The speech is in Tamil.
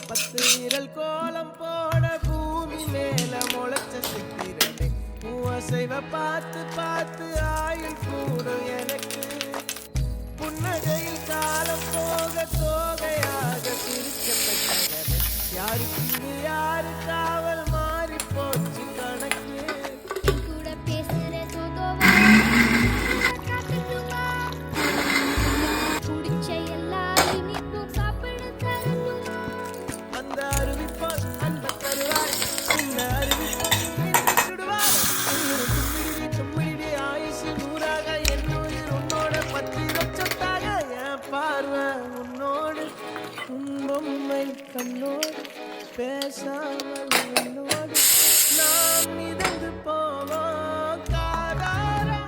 10 விரல் கோலம் போட பூமி மேல முளைச்ச சித்திரமே அசைவ பார்த்து பார்த்து ஆயுள் கூடும் எனக்கு புன்னகையில் காலம் போக தோகையாக பிரிக்கப்பட்டது யாருக்கு யாரு காவல் மாறி போச்சு கணக்கு கண்ணோடு பேசாமல் என்னோடு நாம் மிதந்து போவோம் காதாரா